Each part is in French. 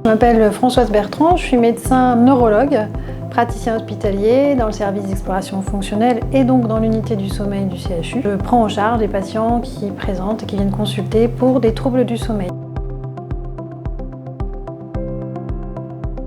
Je m'appelle Françoise Bertrand, je suis médecin neurologue, praticien hospitalier dans le service d'exploration fonctionnelle et donc dans l'unité du sommeil du CHU. Je prends en charge les patients qui présentent et qui viennent consulter pour des troubles du sommeil.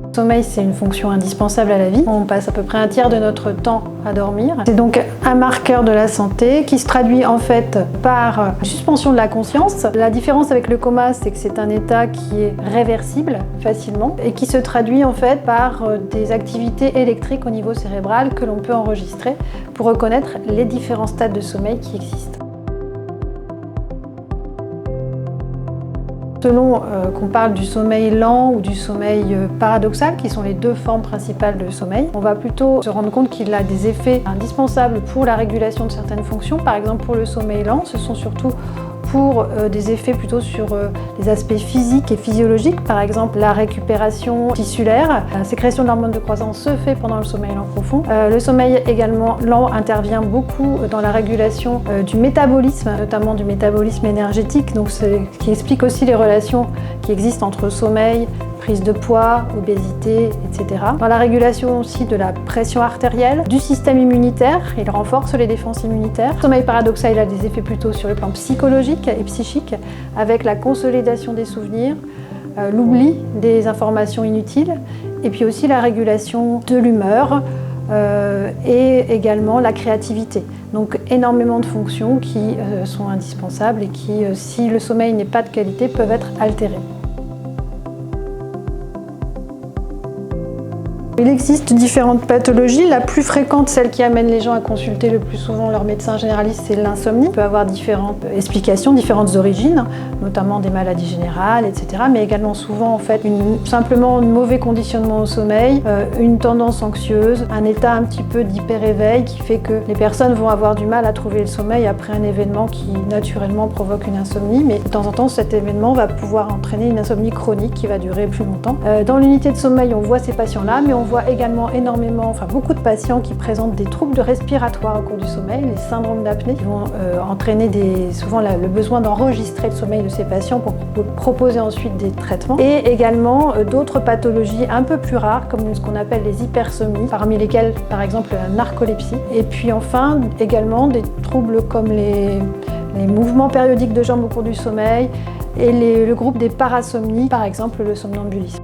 Le sommeil, c'est une fonction indispensable à la vie. On passe à peu près un tiers de notre temps à dormir. C'est donc un marqueur de la santé qui se traduit en fait par une suspension de la conscience. La différence avec le coma, c'est que c'est un état qui est réversible facilement et qui se traduit en fait par des activités électriques au niveau cérébral que l'on peut enregistrer pour reconnaître les différents stades de sommeil qui existent. Selon qu'on parle du sommeil lent ou du sommeil paradoxal, qui sont les deux formes principales de sommeil, on va plutôt se rendre compte qu'il a des effets indispensables pour la régulation de certaines fonctions. Par exemple, pour le sommeil lent, ce sont surtout pour des effets plutôt sur les aspects physiques et physiologiques, par exemple la récupération tissulaire. La sécrétion de l'hormone de croissance se fait pendant le sommeil lent profond. Le sommeil également lent intervient beaucoup dans la régulation du métabolisme, notamment du métabolisme énergétique, donc ce qui explique aussi les relations qui existent entre sommeil, prise de poids, obésité, etc. Dans la régulation aussi de la pression artérielle, du système immunitaire, il renforce les défenses immunitaires. Le sommeil paradoxal, il a des effets plutôt sur le plan psychologique et psychique, avec la consolidation des souvenirs, l'oubli des informations inutiles, et puis aussi la régulation de l'humeur et également la créativité. Donc énormément de fonctions qui sont indispensables et qui, si le sommeil n'est pas de qualité, peuvent être altérées. Il existe différentes pathologies. La plus fréquente, celle qui amène les gens à consulter le plus souvent leur médecin généraliste, c'est l'insomnie. Il peut avoir différentes explications, différentes origines, notamment des maladies générales, etc. Mais également souvent, en fait, simplement un mauvais conditionnement au sommeil, une tendance anxieuse, un état un petit peu d'hyper-éveil qui fait que les personnes vont avoir du mal à trouver le sommeil après un événement qui naturellement provoque une insomnie. Mais de temps en temps, cet événement va pouvoir entraîner une insomnie chronique qui va durer plus longtemps. Dans l'unité de sommeil, on voit ces patients-là, mais on voit également beaucoup de patients qui présentent des troubles respiratoires au cours du sommeil, les syndromes d'apnée, qui vont entraîner souvent le besoin d'enregistrer le sommeil de ces patients pour proposer ensuite des traitements. Et également d'autres pathologies un peu plus rares, comme ce qu'on appelle les hypersomnies, parmi lesquelles par exemple la narcolepsie. Et puis enfin également des troubles comme les mouvements périodiques de jambes au cours du sommeil et le groupe des parasomnies, par exemple le somnambulisme.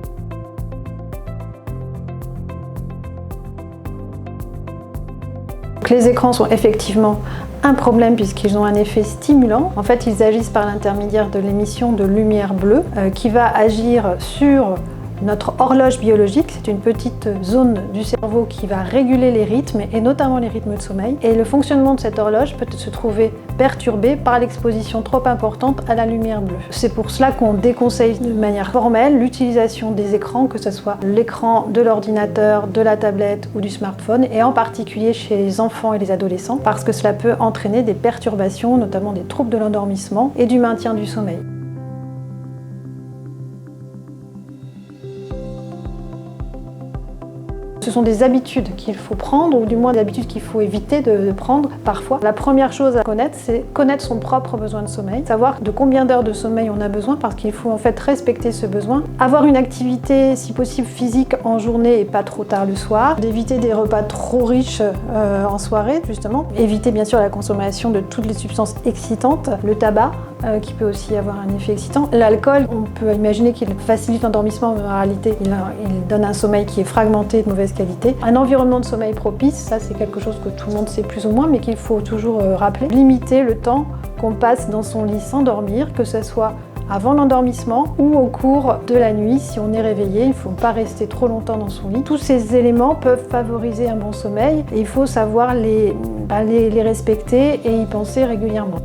Les écrans sont effectivement un problème puisqu'ils ont un effet stimulant. En fait, ils agissent par l'intermédiaire de l'émission de lumière bleue qui va agir sur notre horloge biologique. C'est une petite zone du cerveau qui va réguler les rythmes et notamment les rythmes de sommeil. Et le fonctionnement de cette horloge peut se trouver perturbé par l'exposition trop importante à la lumière bleue. C'est pour cela qu'on déconseille de manière formelle l'utilisation des écrans, que ce soit l'écran de l'ordinateur, de la tablette ou du smartphone, et en particulier chez les enfants et les adolescents, parce que cela peut entraîner des perturbations, notamment des troubles de l'endormissement et du maintien du sommeil. Ce sont des habitudes qu'il faut prendre, ou du moins des habitudes qu'il faut éviter de prendre parfois. La première chose à connaître, c'est connaître son propre besoin de sommeil, savoir de combien d'heures de sommeil on a besoin, parce qu'il faut en fait respecter ce besoin. Avoir une activité, si possible physique, en journée et pas trop tard le soir. D'éviter des repas trop riches en soirée, justement. Éviter bien sûr la consommation de toutes les substances excitantes, le tabac, qui peut aussi avoir un effet excitant. L'alcool, on peut imaginer qu'il facilite l'endormissement, mais en réalité, il donne un sommeil qui est fragmenté, de mauvaise qualité. Un environnement de sommeil propice, ça c'est quelque chose que tout le monde sait plus ou moins, mais qu'il faut toujours rappeler. Limiter le temps qu'on passe dans son lit sans dormir, que ce soit avant l'endormissement ou au cours de la nuit. Si on est réveillé, il ne faut pas rester trop longtemps dans son lit. Tous ces éléments peuvent favoriser un bon sommeil et il faut savoir les respecter et y penser régulièrement.